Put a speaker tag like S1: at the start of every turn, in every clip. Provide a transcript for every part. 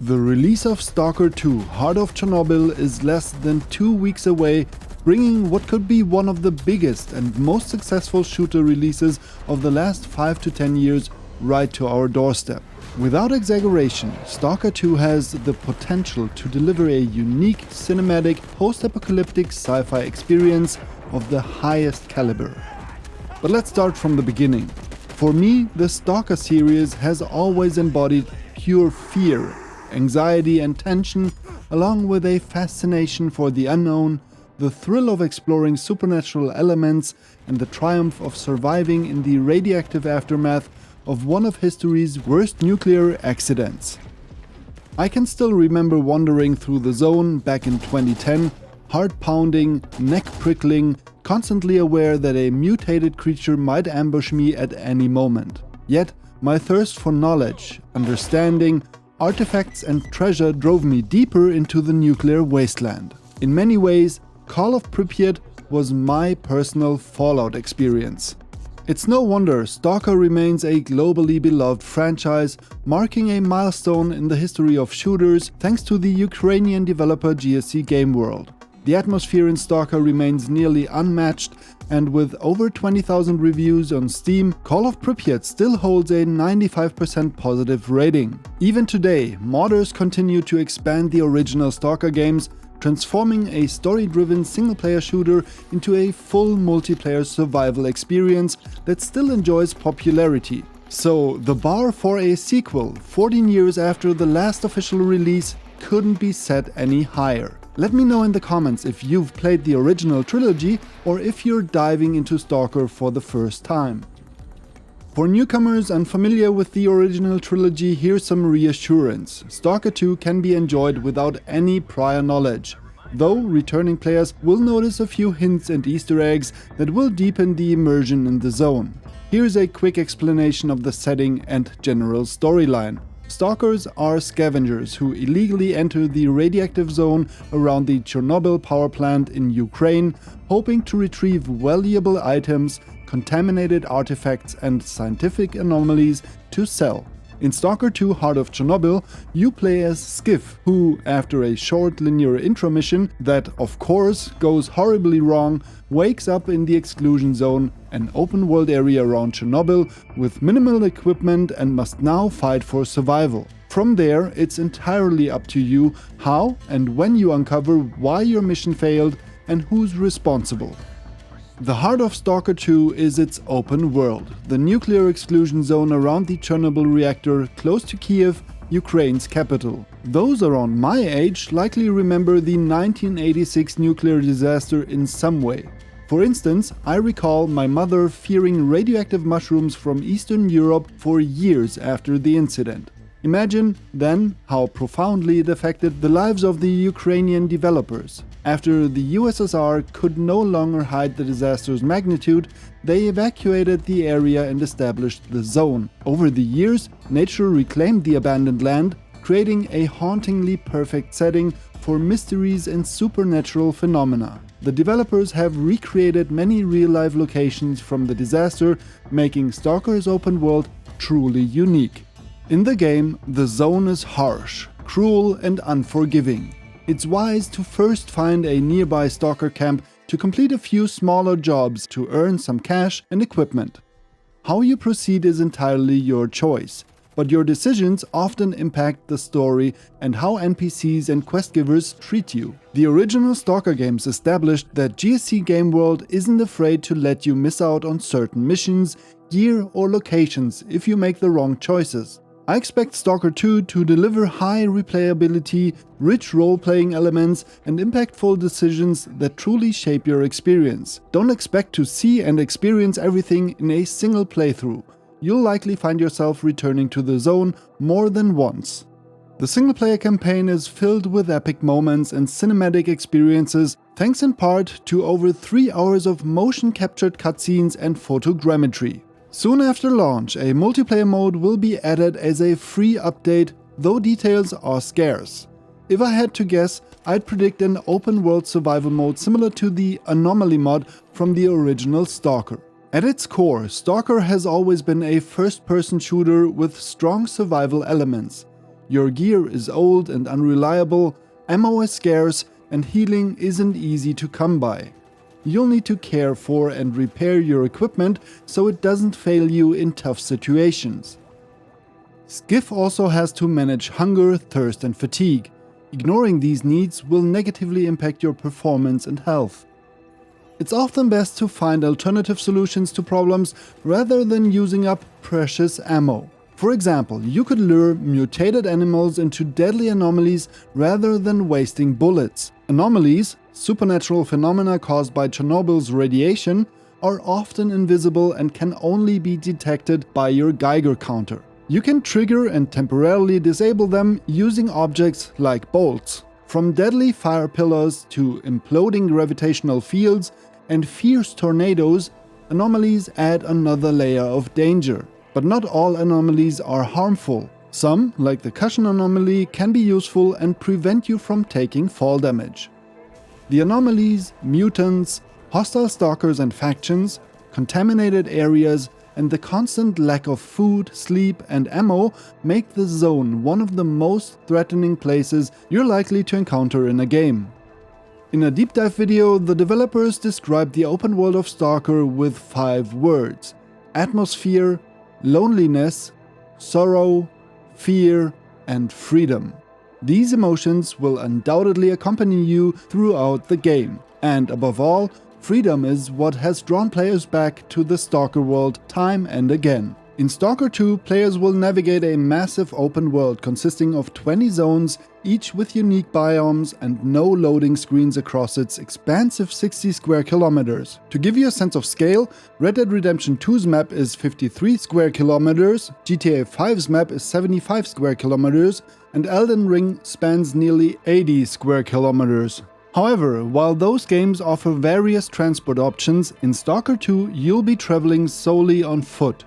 S1: The release of Stalker 2 Heart of Chernobyl is less than 2 weeks away, bringing what could be one of the biggest and most successful shooter releases of the last 5 to 10 years right to our doorstep. Without exaggeration, Stalker 2 has the potential to deliver a unique, cinematic, post-apocalyptic sci-fi experience of the highest caliber. But let's start from the beginning. For me, the Stalker series has always embodied pure fear, anxiety and tension, along with a fascination for the unknown, the thrill of exploring supernatural elements, and the triumph of surviving in the radioactive aftermath of one of history's worst nuclear accidents. I can still remember wandering through the zone back in 2010, heart-pounding, neck-prickling, constantly aware that a mutated creature might ambush me at any moment. Yet, my thirst for knowledge, understanding, artifacts and treasure drove me deeper into the nuclear wasteland. In many ways, Call of Pripyat was my personal Fallout experience. It's no wonder Stalker remains a globally beloved franchise, marking a milestone in the history of shooters thanks to the Ukrainian developer GSC Game World. The atmosphere in Stalker remains nearly unmatched, and with over 20,000 reviews on Steam, Call of Pripyat still holds a 95% positive rating. Even today, modders continue to expand the original Stalker games, transforming a story-driven single-player shooter into a full multiplayer survival experience that still enjoys popularity. So, the bar for a sequel, 14 years after the last official release, couldn't be set any higher. Let me know in the comments if you've played the original trilogy or if you're diving into Stalker for the first time. For newcomers unfamiliar with the original trilogy, here's some reassurance. Stalker 2 can be enjoyed without any prior knowledge, though returning players will notice a few hints and Easter eggs that will deepen the immersion in the zone. Here's a quick explanation of the setting and general storyline. Stalkers are scavengers who illegally enter the radioactive zone around the Chernobyl power plant in Ukraine, hoping to retrieve valuable items, contaminated artifacts and scientific anomalies to sell. In Stalker 2 Heart of Chernobyl, you play as Skiff, who, after a short linear intro mission that, of course, goes horribly wrong, wakes up in the exclusion zone, an open-world area around Chernobyl, with minimal equipment and must now fight for survival. From there, it's entirely up to you how and when you uncover why your mission failed and who's responsible. The heart of Stalker 2 is its open world, the nuclear exclusion zone around the Chernobyl reactor close to Kiev, Ukraine's capital. Those around my age likely remember the 1986 nuclear disaster in some way. For instance, I recall my mother fearing radioactive mushrooms from Eastern Europe for years after the incident. Imagine, then, how profoundly it affected the lives of the Ukrainian developers. After the USSR could no longer hide the disaster's magnitude, they evacuated the area and established the zone. Over the years, nature reclaimed the abandoned land, creating a hauntingly perfect setting for mysteries and supernatural phenomena. The developers have recreated many real-life locations from the disaster, making Stalker's open world truly unique. In the game, the zone is harsh, cruel and unforgiving. It's wise to first find a nearby Stalker camp to complete a few smaller jobs to earn some cash and equipment. How you proceed is entirely your choice, but your decisions often impact the story and how NPCs and quest givers treat you. The original Stalker games established that GSC Game World isn't afraid to let you miss out on certain missions, gear or locations if you make the wrong choices. I expect Stalker 2 to deliver high replayability, rich role-playing elements, and impactful decisions that truly shape your experience. Don't expect to see and experience everything in a single playthrough. You'll likely find yourself returning to the zone more than once. The single-player campaign is filled with epic moments and cinematic experiences, thanks in part to over 3 hours of motion-captured cutscenes and photogrammetry. Soon after launch, a multiplayer mode will be added as a free update, though details are scarce. If I had to guess, I'd predict an open-world survival mode similar to the Anomaly mod from the original Stalker. At its core, Stalker has always been a first-person shooter with strong survival elements. Your gear is old and unreliable, ammo is scarce, and healing isn't easy to come by. You'll need to care for and repair your equipment so it doesn't fail you in tough situations. Skiff also has to manage hunger, thirst and fatigue. Ignoring these needs will negatively impact your performance and health. It's often best to find alternative solutions to problems rather than using up precious ammo. For example, you could lure mutated animals into deadly anomalies rather than wasting bullets. Anomalies, supernatural phenomena caused by Chernobyl's radiation, are often invisible and can only be detected by your Geiger counter. You can trigger and temporarily disable them using objects like bolts. From deadly fire pillars to imploding gravitational fields and fierce tornadoes, anomalies add another layer of danger. But not all anomalies are harmful. Some, like the cushion anomaly, can be useful and prevent you from taking fall damage. The anomalies, mutants, hostile stalkers and factions, contaminated areas, and the constant lack of food, sleep and ammo make the zone one of the most threatening places you're likely to encounter in a game. In a deep dive video, the developers described the open world of Stalker with 5 words: atmosphere, loneliness, sorrow, fear, and freedom. These emotions will undoubtedly accompany you throughout the game, and above all, freedom is what has drawn players back to the Stalker world time and again. In Stalker 2, players will navigate a massive open world consisting of 20 zones, each with unique biomes and no loading screens across its expansive 60 square kilometers. To give you a sense of scale, Red Dead Redemption 2's map is 53 square kilometers, GTA 5's map is 75 square kilometers, and Elden Ring spans nearly 80 square kilometers. However, while those games offer various transport options, in Stalker 2 you'll be traveling solely on foot.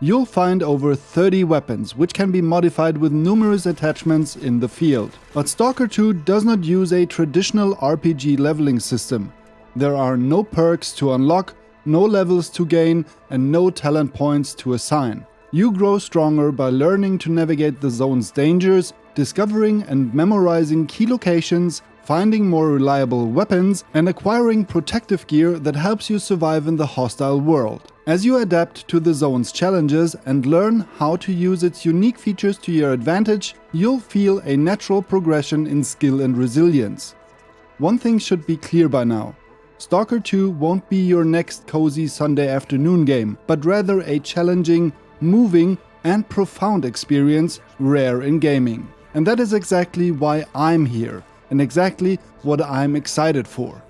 S1: You'll find over 30 weapons, which can be modified with numerous attachments in the field. But Stalker 2 does not use a traditional RPG leveling system. There are no perks to unlock, no levels to gain, and no talent points to assign. You grow stronger by learning to navigate the zone's dangers, discovering and memorizing key locations, finding more reliable weapons, and acquiring protective gear that helps you survive in the hostile world. As you adapt to the zone's challenges and learn how to use its unique features to your advantage, you'll feel a natural progression in skill and resilience. One thing should be clear by now. Stalker 2 won't be your next cozy Sunday afternoon game, but rather a challenging, moving, and profound experience rare in gaming. And that is exactly why I'm here, and exactly what I'm excited for.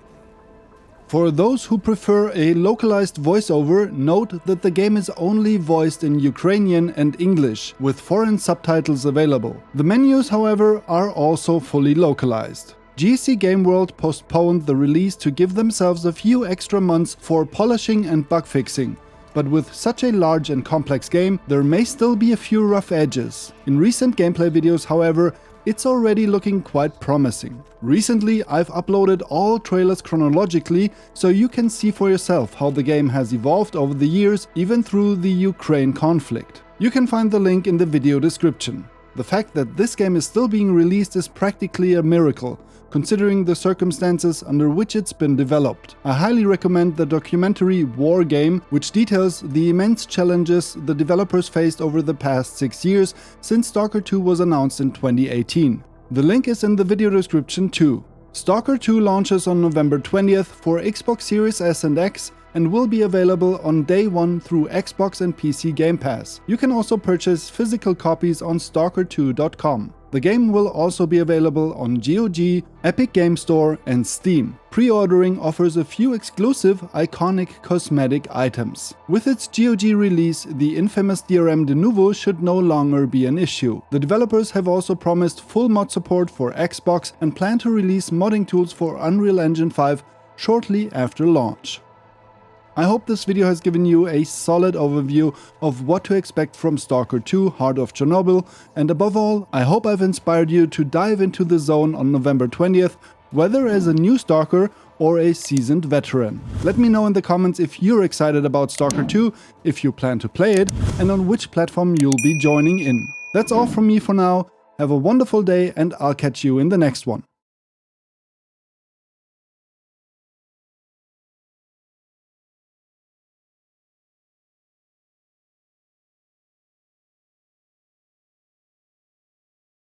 S1: For those who prefer a localized voiceover, note that the game is only voiced in Ukrainian and English, with foreign subtitles available. The menus, however, are also fully localized. GSC Game World postponed the release to give themselves a few extra months for polishing and bug fixing, but with such a large and complex game, there may still be a few rough edges. In recent gameplay videos, however, it's already looking quite promising. Recently, I've uploaded all trailers chronologically, so you can see for yourself how the game has evolved over the years, even through the Ukraine conflict. You can find the link in the video description. The fact that this game is still being released is practically a miracle, considering the circumstances under which it's been developed. I highly recommend the documentary Wargame, which details the immense challenges the developers faced over the past 6 years since Stalker 2 was announced in 2018. The link is in the video description too. Stalker 2 launches on November 20th for Xbox Series S and X and will be available on day 1 through Xbox and PC Game Pass. You can also purchase physical copies on stalker2.com. The game will also be available on GOG, Epic Game Store and Steam. Pre-ordering offers a few exclusive, iconic cosmetic items. With its GOG release, the infamous DRM de novo should no longer be an issue. The developers have also promised full mod support for Xbox and plan to release modding tools for Unreal Engine 5 shortly after launch. I hope this video has given you a solid overview of what to expect from Stalker 2 Heart of Chernobyl, and above all, I hope I've inspired you to dive into the zone on November 20th, whether as a new Stalker or a seasoned veteran. Let me know in the comments if you're excited about Stalker 2, if you plan to play it, and on which platform you'll be joining in. That's all from me for now. Have a wonderful day and I'll catch you in the next one.